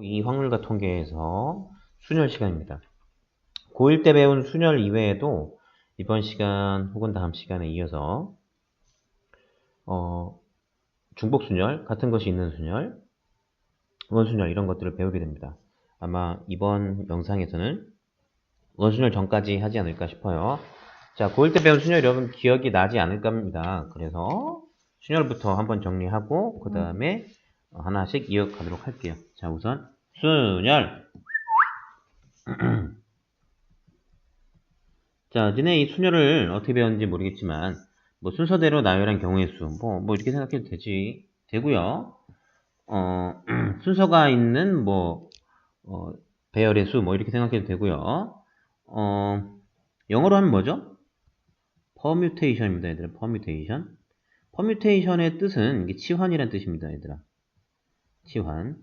이 확률과 통계에서 순열 시간입니다. 고1 때 배운 순열 이외에도 이번 시간 혹은 다음 시간에 이어서 중복 순열, 같은 것이 있는 순열, 원순열 이런 것들을 배우게 됩니다. 아마 이번 영상에서는 원순열 전까지 하지 않을까 싶어요. 자, 고1 때 배운 순열 여러분 기억이 나지 않을까 합니다. 그래서 순열부터 한번 정리하고 그 다음에 하나씩 이어가도록 할게요. 자, 우선 순열. 자, 니네 이 순열을 어떻게 배웠는지 모르겠지만, 뭐 순서대로 나열한 경우의 수, 뭐 이렇게 생각해도 되고요. 순서가 있는 배열의 수, 이렇게 생각해도 되고요. 영어로 하면 뭐죠? 퍼뮤테이션입니다, 얘들아. 퍼뮤테이션. 퍼뮤테이션의 뜻은 이게 치환이라는 뜻입니다, 얘들아. 치환.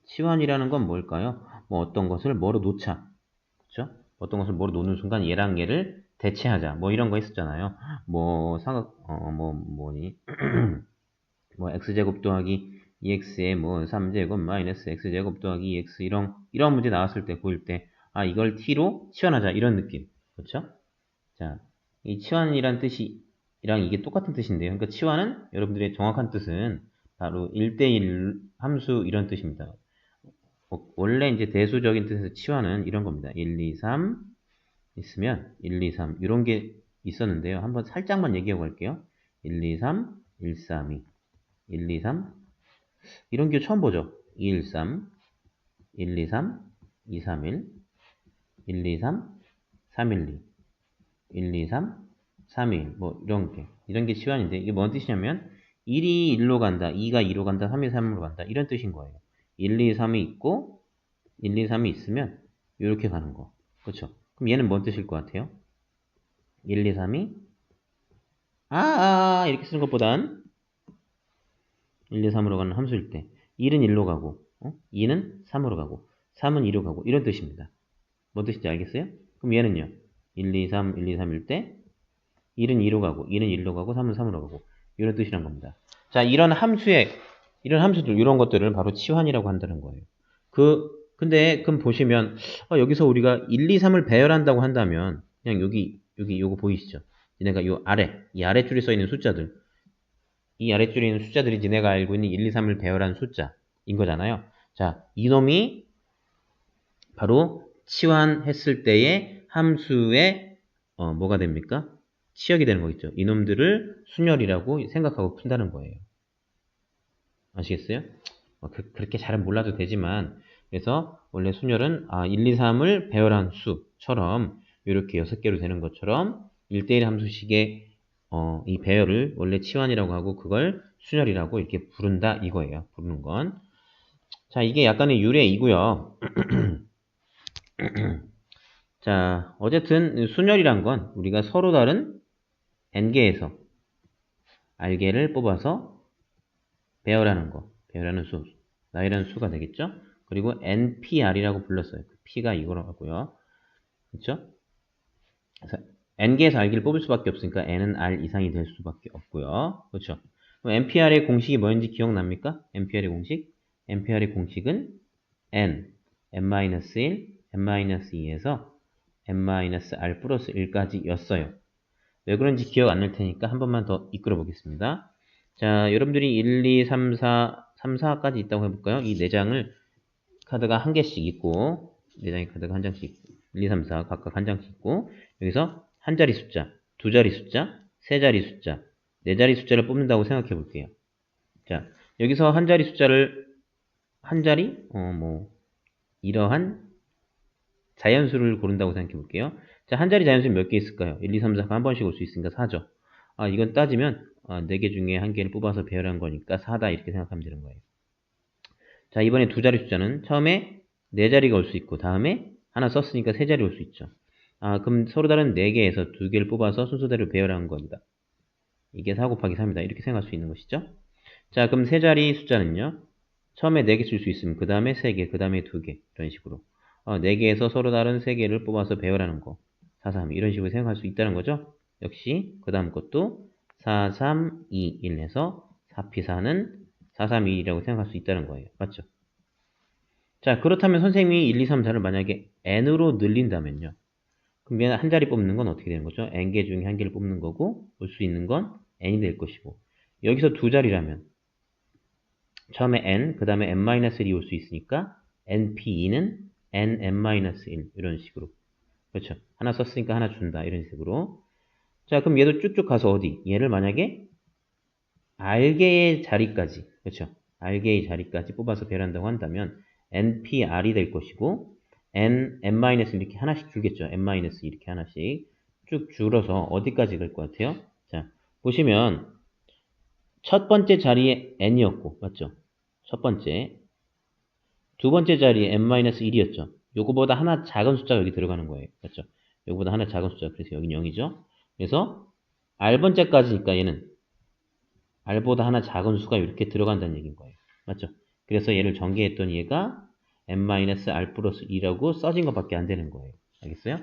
치환이라는 건 뭘까요? 뭐 어떤 것을 뭐로 놓자. 그쵸? 어떤 것을 뭐로 놓는 순간 얘랑 얘를 대체하자. 뭐 이런 거 있었잖아요. 뭐 사각 뭐 x제곱 더하기 2x에 뭐 3제곱 마이너스 x제곱 더하기 2x 이런 문제 나왔을 때 고1 때 이걸 t로 치환하자 이런 느낌. 그렇죠? 자, 이 치환이란 뜻이랑 이게 똑같은 뜻인데요. 그러니까 치환은 여러분들의 정확한 뜻은 바로 1대1 함수 이런 뜻입니다. 원래 이제 대수적인 뜻에서 치환은 이런 겁니다. 1, 2, 3 있으면 1, 2, 3 이런 게 있었는데요. 한번 살짝만 얘기해 볼게요. 1, 2, 3, 1, 3, 2 1, 2, 3 이런 게 처음 보죠. 2, 1, 3 1, 2, 3 2, 3, 1 1, 2, 3 3, 1, 2 1, 2, 3 3, 1 뭐 이런 게 치환인데 이게 뭔 뜻이냐면 1이 1로 간다, 2가 2로 간다, 3이 3으로 간다 이런 뜻인 거예요. 1, 2, 3이 있고 1, 2, 3이 있으면 이렇게 가는 거. 그렇죠? 그럼 얘는 뭔 뜻일 것 같아요? 1, 2, 3이 이렇게 쓰는 것보단 1, 2, 3으로 가는 함수일 때 1은 1로 가고 2는 3으로 가고 3은 2로 가고 이런 뜻입니다. 뭔 뜻인지 알겠어요? 그럼 얘는요. 1, 2, 3, 1, 2, 3일 때 1은 2로 가고 2는 1로 가고 3은 3으로 가고 이런 뜻이란 겁니다. 자, 이런 함수들 이런 것들을 바로 치환이라고 한다는 거예요. 근데 그럼 보시면 여기서 우리가 1, 2, 3을 배열한다고 한다면 그냥 여기 요거 보이시죠? 얘네가 이 아래줄에 써 있는 숫자들 이 아래줄에 있는 숫자들이 니네가 알고 있는 1, 2, 3을 배열한 숫자인 거잖아요. 자, 이놈이 바로 치환했을 때의 함수의 뭐가 됩니까? 치역이 되는 거겠죠. 이놈들을 순열이라고 생각하고 푼다는 거예요. 아시겠어요? 그렇게 잘은 몰라도 되지만 그래서 원래 순열은 1, 2, 3을 배열한 수처럼 이렇게 6개로 되는 것처럼 1대1 함수식의 이 배열을 원래 치환이라고 하고 그걸 순열이라고 이렇게 부른다 이거예요. 부르는 건. 자, 이게 약간의 유래이고요. 자, 어쨌든 순열이란 건 우리가 서로 다른 n개에서 r개를 뽑아서 배열하는 거, 배열하는 수, 나이라는 수가 되겠죠? 그리고 npr이라고 불렀어요. p가 이거라고요. 그렇죠? 그래서 n개에서 r개를 뽑을 수밖에 없으니까 n은 r 이상이 될 수밖에 없고요. 그렇죠? 그럼 npr의 공식이 뭐였는지 기억납니까? npr의 공식? npr의 공식은 n-1, n-2에서 n-r 플러스 1까지 였어요. 왜 그런지 기억 안 날 테니까 한 번만 더 이끌어 보겠습니다. 자, 여러분들이 1, 2, 3, 4까지 있다고 해볼까요? 이 4장을 카드가 한 개씩 있고, 4장의 카드가 한 장씩 있고, 1, 2, 3, 4 각각 한 장씩 있고, 여기서 한 자리 숫자, 두 자리 숫자, 세 자리 숫자, 네 자리 숫자를 뽑는다고 생각해 볼게요. 자, 여기서 한 자리 숫자를, 한 자리? 이러한 자연수를 고른다고 생각해 볼게요. 자, 한 자리 자연수는 몇 개 있을까요? 1, 2, 3, 4가 한 번씩 올 수 있으니까 4죠. 이건 따지면 4개 중에 한 개를 뽑아서 배열한 거니까 4다 이렇게 생각하면 되는 거예요. 자, 이번에 두 자리 숫자는 처음에 4자리가 올 수 있고 다음에 하나 썼으니까 3자리 올 수 있죠. 그럼 서로 다른 4개에서 2개를 뽑아서 순서대로 배열한 겁니다. 이게 4 곱하기 3이다. 이렇게 생각할 수 있는 것이죠. 자, 그럼 3자리 숫자는요. 처음에 4개 쓸 수 있으면 그 다음에 3개, 그 다음에 2개 이런 식으로 4개에서 서로 다른 3개를 뽑아서 배열하는 거 4, 3 이런 식으로 생각할 수 있다는 거죠. 역시 그 다음 것도 4, 3, 2, 1 해서 4P4는 4, 3, 2라고 생각할 수 있다는 거예요. 맞죠? 자, 그렇다면 선생님이 1, 2, 3, 4를 만약에 n으로 늘린다면요. 그럼 얘는 한 자리 뽑는 건 어떻게 되는 거죠? n개 중에 한 개를 뽑는 거고 올 수 있는 건 n이 될 것이고 여기서 두 자리라면 처음에 n, 그 다음에 n-1이 올 수 있으니까 np2는 nn-1 이런 식으로 그렇죠. 하나 썼으니까 하나 준다 이런 식으로 자 그럼 얘도 쭉쭉 가서 어디? 얘를 만약에 r개의 자리까지 그렇죠. r개의 자리까지 뽑아서 배열한다고 한다면 npr이 될 것이고 n 이렇게 하나씩 줄겠죠. n 이렇게 하나씩 쭉 줄어서 어디까지 갈 것 같아요? 자 보시면 첫 번째 자리에 n이었고 맞죠? 첫 번째 두 번째 자리에 n-1이었죠. 요거보다 하나 작은 숫자가 여기 들어가는 거예요. 맞죠? 요거보다 하나 작은 숫자 그래서 여긴 0이죠. 그래서 r번째까지니까 얘는 r보다 하나 작은 수가 이렇게 들어간다는 얘기인 거예요. 맞죠? 그래서 얘를 전개했더니 얘가 n-r 플러스 2라고 써진 것밖에 안 되는 거예요. 알겠어요?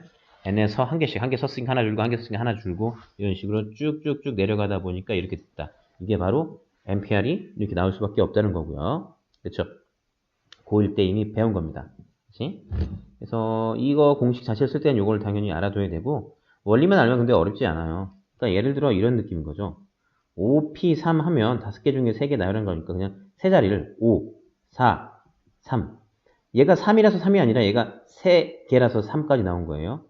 n에서 한 개씩, 한 개 썼으니까 하나 줄고, 한 개 썼으니까 하나 줄고, 이런 식으로 쭉쭉쭉 내려가다 보니까 이렇게 됐다. 이게 바로 NPR이 이렇게 나올 수밖에 없다는 거고요. 그렇죠? 고1 때 이미 배운 겁니다. 그치? 그래서 이거 공식 자체를 쓸 때는 이걸 당연히 알아둬야 되고, 원리만 알면 근데 어렵지 않아요. 그러니까 예를 들어 이런 느낌인 거죠. 5P3 하면 5개 중에 3개 나열한 거니까 그냥 세 자리를 5, 4, 3. 얘가 3이라서 3이 아니라 얘가 3개라서 3까지 나온 거예요.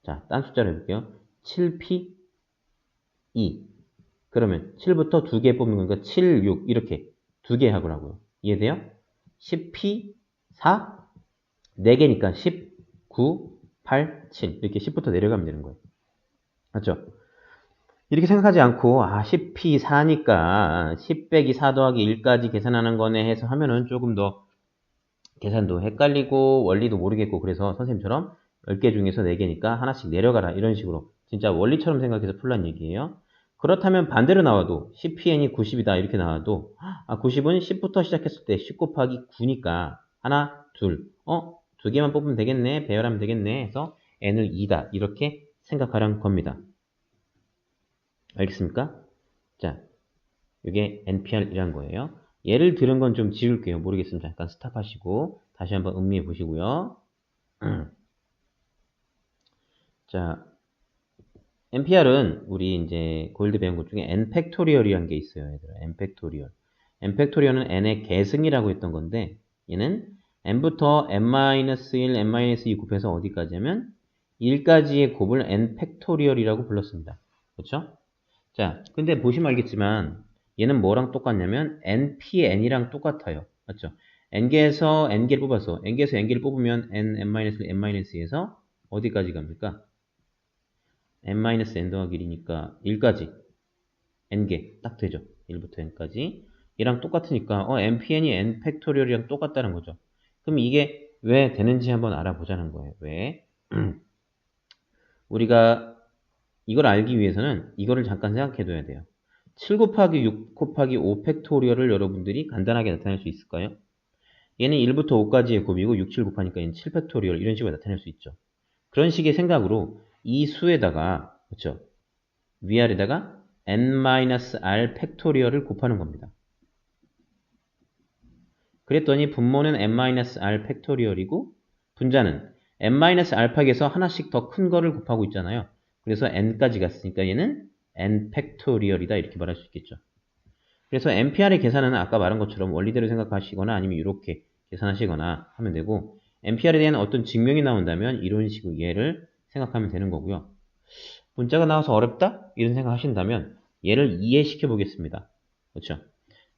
자, 딴 숫자로 해볼게요. 7P, 2. 그러면 7부터 2개 뽑는 거니까 7, 6 이렇게 2개 하고라고요. 이해돼요? 10P, 4, 4개니까 10, 9, 8, 7 이렇게 10부터 내려가면 되는 거예요. 맞죠? 이렇게 생각하지 않고 10P 4니까 10 빼기 4 더하기 1까지 계산하는 거네 해서 하면은 조금 더 계산도 헷갈리고 원리도 모르겠고 그래서 선생님처럼 10개 중에서 4개니까 하나씩 내려가라 이런 식으로 진짜 원리처럼 생각해서 풀란 얘기예요. 그렇다면 반대로 나와도 10PN이 90이다 이렇게 나와도 90은 10부터 시작했을 때 10 곱하기 9니까 하나, 둘, 두 개만 뽑으면 되겠네 배열하면 되겠네 해서 n을 2다 이렇게 생각하란 겁니다. 알겠습니까? 자, 이게 NPR이란 거예요. 예를 들은 건 좀 지울게요. 모르겠으면 잠깐 스탑하시고 다시 한번 음미해 보시고요. 자, NPR은 우리 이제 고일드 배운 것 중에 n 팩토리얼이라는 게 있어요. 얘들아. n 팩토리얼. n 팩토리얼은 n의 계승이라고 했던 건데 얘는 n부터 n-1, n-2 곱해서 어디까지 하면 1까지의 곱을 n 팩토리얼이라고 불렀습니다. 그렇죠? 자, 근데 보시면 알겠지만 얘는 뭐랑 똑같냐면 npn이랑 똑같아요. 맞죠? n개에서 n개를 뽑아서 n개에서 n개를 뽑으면 n-1에서 어디까지 갑니까? n-n 더하기 1이니까 1까지 n개 딱 되죠. 1부터 n까지 얘랑 똑같으니까 npn이 n 팩토리얼이랑 똑같다는 거죠. 그럼 이게 왜 되는지 한번 알아보자는 거예요. 왜? 우리가 이걸 알기 위해서는 이거를 잠깐 생각해 둬야 돼요. 7 곱하기 6 곱하기 5 팩토리얼을 여러분들이 간단하게 나타낼 수 있을까요? 얘는 1부터 5까지의 곱이고 6, 7 곱하니까 얘는 7 팩토리얼 이런 식으로 나타낼 수 있죠. 그런 식의 생각으로 이 수에다가 그렇죠? 위아래다가 n-r 팩토리얼을 곱하는 겁니다. 그랬더니 분모는 n-r 팩토리얼이고 분자는 n-알파에서 하나씩 더 큰 거를 곱하고 있잖아요. 그래서 n까지 갔으니까 얘는 n 팩토리얼이다 이렇게 말할 수 있겠죠. 그래서 NPR의 계산은 아까 말한 것처럼 원리대로 생각하시거나 아니면 이렇게 계산하시거나 하면 되고 NPR에 대한 어떤 증명이 나온다면 이런 식으로 얘를 생각하면 되는 거고요. 문자가 나와서 어렵다? 이런 생각 하신다면 얘를 이해시켜 보겠습니다. 그렇죠?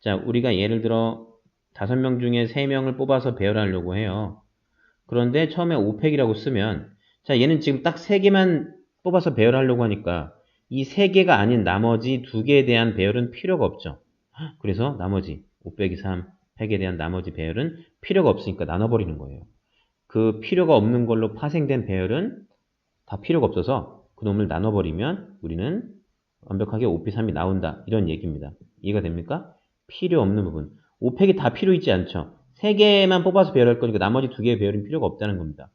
자, 우리가 예를 들어 5명 중에 3명을 뽑아서 배열하려고 해요. 그런데 처음에 5팩이라고 쓰면 자, 얘는 지금 딱 3개만 뽑아서 배열하려고 하니까 이 3개가 아닌 나머지 2개에 대한 배열은 필요가 없죠. 그래서 나머지 5 빼기 3 팩에 대한 나머지 배열은 필요가 없으니까 나눠버리는 거예요. 그 필요가 없는 걸로 파생된 배열은 다 필요가 없어서 그놈을 나눠버리면 우리는 완벽하게 5p3이 나온다. 이런 얘기입니다. 이해가 됩니까? 필요 없는 부분. 5팩이 다 필요 있지 않죠. 3개만 뽑아서 배열할 거니까 나머지 2개의 배열은 필요가 없다는 겁니다.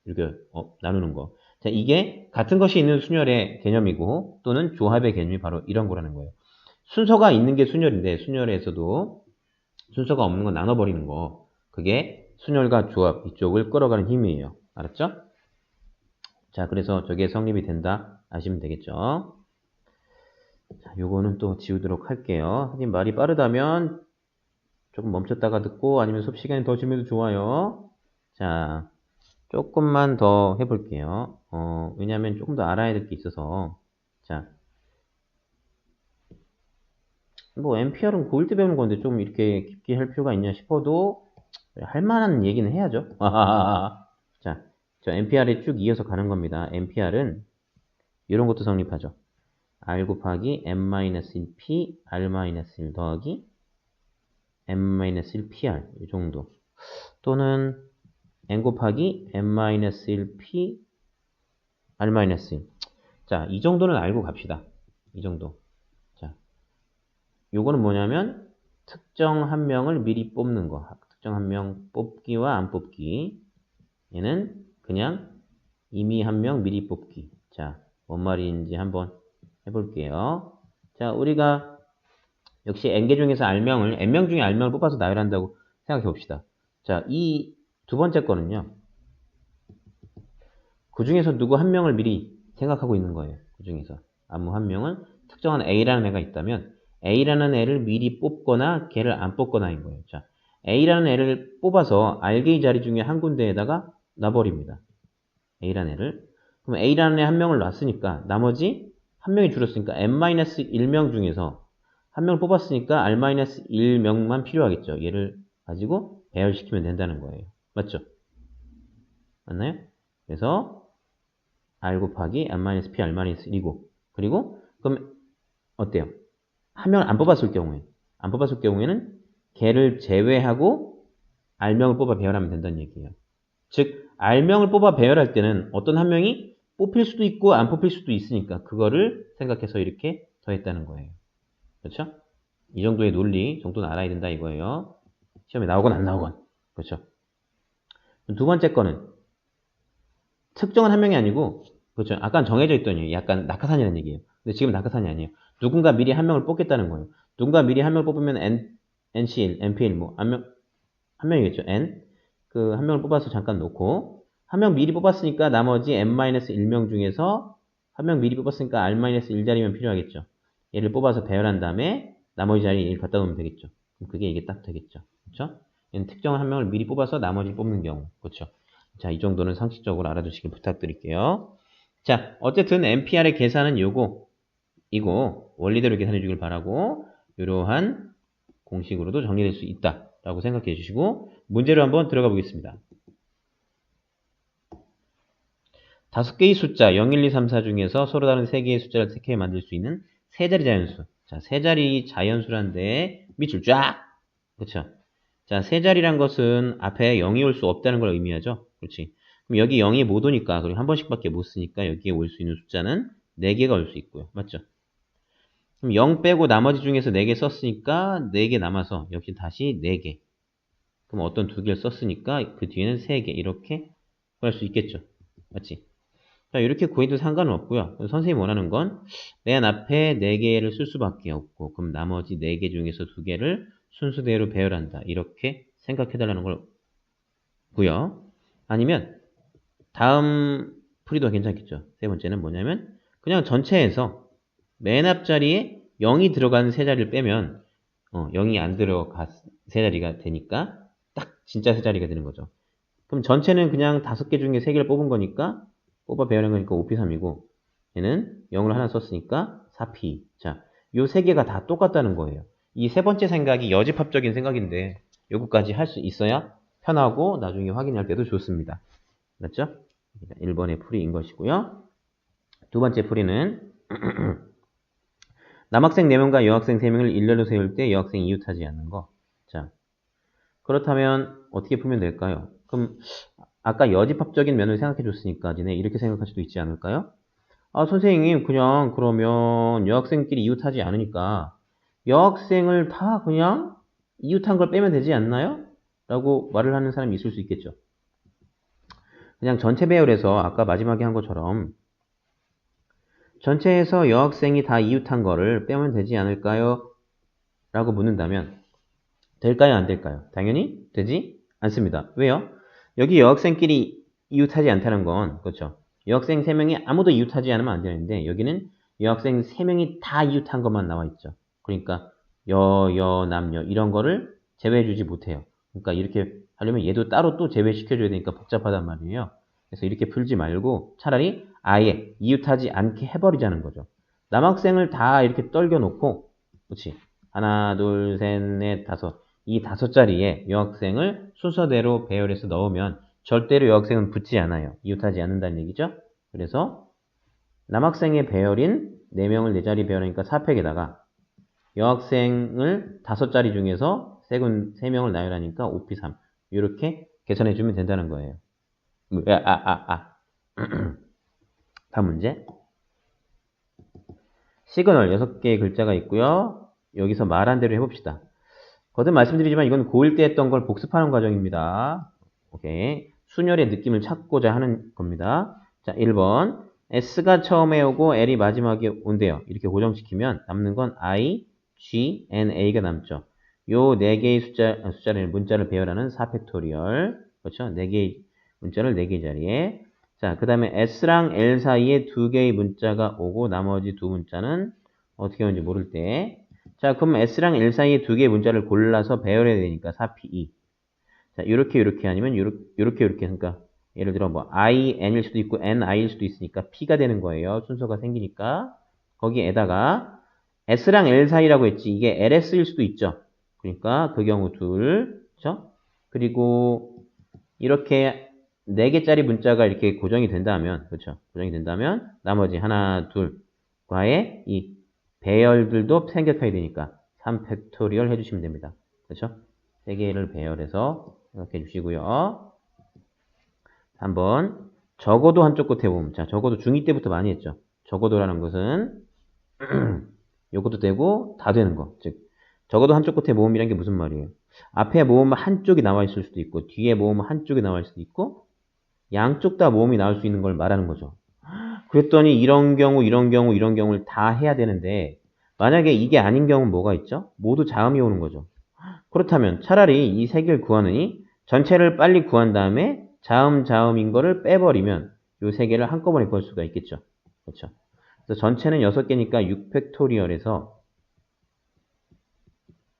이렇게 나누는 거. 자, 이게 같은 것이 있는 순열의 개념이고 또는 조합의 개념이 바로 이런 거라는 거예요. 순서가 있는 게 순열인데 순열에서도 순서가 없는 거 나눠버리는 거. 그게 순열과 조합 이쪽을 끌어가는 힘이에요. 알았죠? 자, 그래서 저게 성립이 된다 아시면 되겠죠? 자, 요거는 또 지우도록 할게요. 하긴 말이 빠르다면 조금 멈췄다가 듣고 아니면 수업 시간이 더 길면 좋아요. 자, 조금만 더 해볼게요. 왜냐면 조금 더 알아야 될 게 있어서. 자, 뭐 앰피어는 고1 때 배우는 건데 좀 이렇게 깊게 할 필요가 있냐 싶어도 할 만한 얘기는 해야죠. 자, 저 앰피어를 쭉 이어서 가는 겁니다. 앰피어는 이런 것도 성립하죠. R 곱하기 n-1p r-1 더하기 n-1pr 이 정도. 또는 n 곱하기 n-1p r-1. 자, 이 정도는 알고 갑시다. 이 정도. 자, 요거는 뭐냐면 특정 한 명을 미리 뽑는 거. 특정 한 명 뽑기와 안 뽑기. 얘는 그냥 이미 한 명 미리 뽑기. 자, 뭔 말인지 한번 해볼게요. 자, 우리가 역시 n개 중에서 r명을, n명 중에 r명을 뽑아서 나열한다고 생각해 봅시다. 자, 이 두 번째 거는요. 그 중에서 누구 한 명을 미리 생각하고 있는 거예요. 그 중에서. 아무 한 명은 특정한 A라는 애가 있다면 A라는 애를 미리 뽑거나 걔를 안 뽑거나인 거예요. 자, A라는 애를 뽑아서 R개의 자리 중에 한 군데에다가 놔버립니다. A라는 애를. 그럼 A라는 애 한 명을 놨으니까 나머지 한 명이 줄었으니까 n-1명 중에서 한 명을 뽑았으니까 r-1명만 필요하겠죠. 얘를 가지고 배열시키면 된다는 거예요. 맞죠? 맞나요? 그래서 r 곱하기 n-p r-1이고 그리고 그럼 어때요? 한 명을 안 뽑았을 경우에는 걔를 제외하고 r명을 뽑아 배열하면 된다는 얘기예요. 즉 r명을 뽑아 배열할 때는 어떤 한 명이 뽑힐 수도 있고 안 뽑힐 수도 있으니까 그거를 생각해서 이렇게 더했다는 거예요. 그렇죠? 이 정도의 논리 정도는 알아야 된다 이거예요. 시험에 나오건 안 나오건. 그렇죠? 두 번째 거는 특정한 한 명이 아니고 그렇죠. 아까 정해져 있던 얘기, 약간 낙하산이라는 얘기예요. 근데 지금 낙하산이 아니에요. 누군가 미리 한 명을 뽑겠다는 거예요. 누군가 미리 한 명을 뽑으면 NCL, NPL 뭐 한 명이겠죠. N 그 한 명을 뽑아서 잠깐 놓고 한 명 미리 뽑았으니까 나머지 N-1명 중에서 한 명 미리 뽑았으니까 R-1 자리면 필요하겠죠. 얘를 뽑아서 배열한 다음에 나머지 자리에 1 갖다 놓으면 되겠죠. 그럼 그게 이게 딱 되겠죠. 그렇죠? 얘는 특정한 한 명을 미리 뽑아서 나머지 뽑는 경우. 그렇죠? 자, 이 정도는 상식적으로 알아두시길 부탁드릴게요. 자, 어쨌든 NPR의 계산은 이거 원리대로 계산해 주길 바라고 이러한 공식으로도 정리될 수 있다라고 생각해 주시고 문제로 한번 들어가 보겠습니다. 5개의 숫자 0, 1, 2, 3, 4 중에서 서로 다른 3개의 숫자를 택해 만들 수 있는 세자리 자연수. 자, 세자리 자연수란데 밑줄 쫙. 그렇죠? 자, 세자리란 것은 앞에 0이 올 수 없다는 걸 의미하죠. 그렇지? 그럼 여기 0이 못 오니까 그리고 한 번씩밖에 못 쓰니까 여기에 올 수 있는 숫자는 4개가 올 수 있고요. 맞죠? 그럼 0 빼고 나머지 중에서 4개 썼으니까 4개 남아서 역시 다시 4개. 그럼 어떤 2개를 썼으니까 그 뒤에는 3개 이렇게 구할 수 있겠죠. 맞지? 자, 이렇게 구해도 상관은 없고요. 선생님이 원하는 건 맨 앞에 4개를 쓸 수밖에 없고 그럼 나머지 4개 중에서 2개를 순서대로 배열한다. 이렇게 생각해달라는 거고요. 아니면 다음 풀이도 괜찮겠죠. 세 번째는 뭐냐면 그냥 전체에서 맨 앞자리에 0이 들어가는 세 자리를 빼면 0이 안 들어가 세 자리가 되니까 딱 진짜 세 자리가 되는 거죠. 그럼 전체는 그냥 5개 중에 3개를 뽑은 거니까 뽑아 배열한 거니까 5P3이고 얘는 0을 하나 썼으니까 4P. 자, 요 3개가 다 똑같다는 거예요. 이 세 번째 생각이 여집합적인 생각인데 요거까지 할 수 있어야 편하고 나중에 확인할 때도 좋습니다. 맞죠? 1번의 풀이인 것이고요. 두 번째 풀이는 남학생 4명과 여학생 3명을 일렬로 세울 때 여학생이 이웃하지 않는 거. 자, 그렇다면 어떻게 풀면 될까요? 그럼 아까 여집합적인 면을 생각해 줬으니까 니네 이렇게 생각할 수도 있지 않을까요? 아, 선생님 그냥 그러면 여학생끼리 이웃하지 않으니까 여학생을 다 그냥 이웃한 걸 빼면 되지 않나요? 라고 말을 하는 사람이 있을 수 있겠죠. 그냥 전체 배열에서 아까 마지막에 한 것처럼 전체에서 여학생이 다 이웃한 거를 빼면 되지 않을까요? 라고 묻는다면 될까요? 안 될까요? 당연히 되지 않습니다. 왜요? 여기 여학생끼리 이웃하지 않다는 건, 그렇죠? 여학생 3명이 아무도 이웃하지 않으면 안 되는데, 여기는 여학생 3명이 다 이웃한 것만 나와 있죠. 그러니까, 남녀, 이런 거를 제외해주지 못해요. 그러니까 이렇게 하려면 얘도 따로 또 제외시켜줘야 되니까 복잡하단 말이에요. 그래서 이렇게 풀지 말고 차라리 아예 이웃하지 않게 해버리자는 거죠. 남학생을 다 이렇게 떨겨놓고, 그렇지? 하나, 둘, 셋, 넷, 다섯. 이 5자리에 여학생을 순서대로 배열해서 넣으면 절대로 여학생은 붙지 않아요. 이웃하지 않는다는 얘기죠. 그래서 남학생의 배열인 4명을 4자리 배열하니까 4팩에다가 여학생을 5자리 중에서 3명을 나열하니까 5P3 이렇게 계산해주면 된다는 거예요. 다음 문제. 시그널 6개의 글자가 있고요. 여기서 말한 대로 해봅시다. 거듭 말씀드리지만 이건 고1 때 했던 걸 복습하는 과정입니다. 오케이. 순열의 느낌을 찾고자 하는 겁니다. 자, 1번. S가 처음에 오고 L이 마지막에 온대요. 이렇게 고정시키면 남는 건 I, G, N, A가 남죠. 요 4개의 숫자를, 문자를 배열하는 4팩토리얼. 그렇죠? 4개의 문자를 4개의 자리에. 자, 그 다음에 S랑 L 사이에 2개의 문자가 오고 나머지 2 문자는 어떻게 오는지 모를 때. 자, 그럼 S랑 L 사이에 2개의 문자를 골라서 배열해야 되니까 4P2. 자, 요렇게 아니면 요렇게 그러니까 예를 들어 뭐 I, N일 수도 있고 N, I일 수도 있으니까 P가 되는 거예요. 순서가 생기니까. 거기에다가 S랑 L 사이라고 했지. 이게 LS일 수도 있죠. 그러니까 그 경우 둘. 그렇죠? 그리고 이렇게 4개짜리 문자가 이렇게 고정이 된다면, 그렇죠? 고정이 된다면 나머지 하나, 둘과의 이 배열들도 생략해야 되니까 3팩토리얼 해주시면 됩니다. 그렇죠? 3개를 배열해서 생각해 주시고요. 한번 적어도 한쪽 끝에 보면, 자, 적어도 중2 때부터 많이 했죠. 적어도라는 것은 요것도 되고 다 되는 거. 즉 적어도 한쪽 끝에 모음이란 게 무슨 말이에요? 앞에 모음 한쪽이 나와 있을 수도 있고 뒤에 모음 한쪽이 나와 있을 수도 있고 양쪽 다 모음이 나올 수 있는 걸 말하는 거죠. 그랬더니 이런 경우를 다 해야 되는데 만약에 이게 아닌 경우는 뭐가 있죠? 모두 자음이 오는 거죠. 그렇다면 차라리 이 세 개를 구하느니 전체를 빨리 구한 다음에 자음인 거를 빼버리면 이 세 개를 한꺼번에 구할 수가 있겠죠. 그렇죠. 그래서 전체는 6개니까 6팩토리얼에서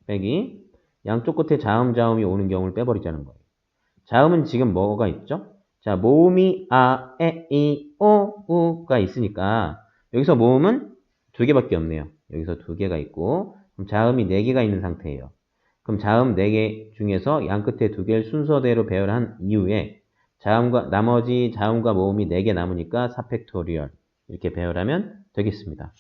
빼기 양쪽 끝에 자음이 오는 경우를 빼버리자는 거예요. 자음은 지금 뭐가 있죠? 자, 모음이 아, 에, 이, 오, 우가 있으니까 여기서 모음은 2개밖에 없네요. 여기서 2개가 있고 그럼 자음이 4개가 있는 상태예요. 그럼 자음 4개 중에서 양 끝에 2개를 순서대로 배열한 이후에 나머지 자음과 모음이 4개 남으니까 4팩토리얼 이렇게 배열하면 되겠습니다.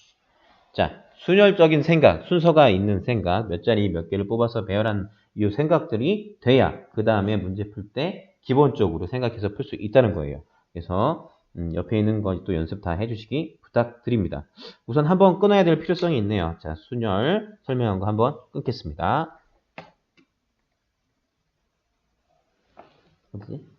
자, 순열적인 생각, 순서가 있는 생각, 몇 자리 몇 개를 뽑아서 배열한 이 생각들이 돼야 그 다음에 문제 풀 때 기본적으로 생각해서 풀 수 있다는 거예요. 그래서 옆에 있는 거 또 연습 다 해주시기 부탁드립니다. 우선 한번 끊어야 될 필요성이 있네요. 자, 순열 설명한 거 한번 끊겠습니다. 어디지?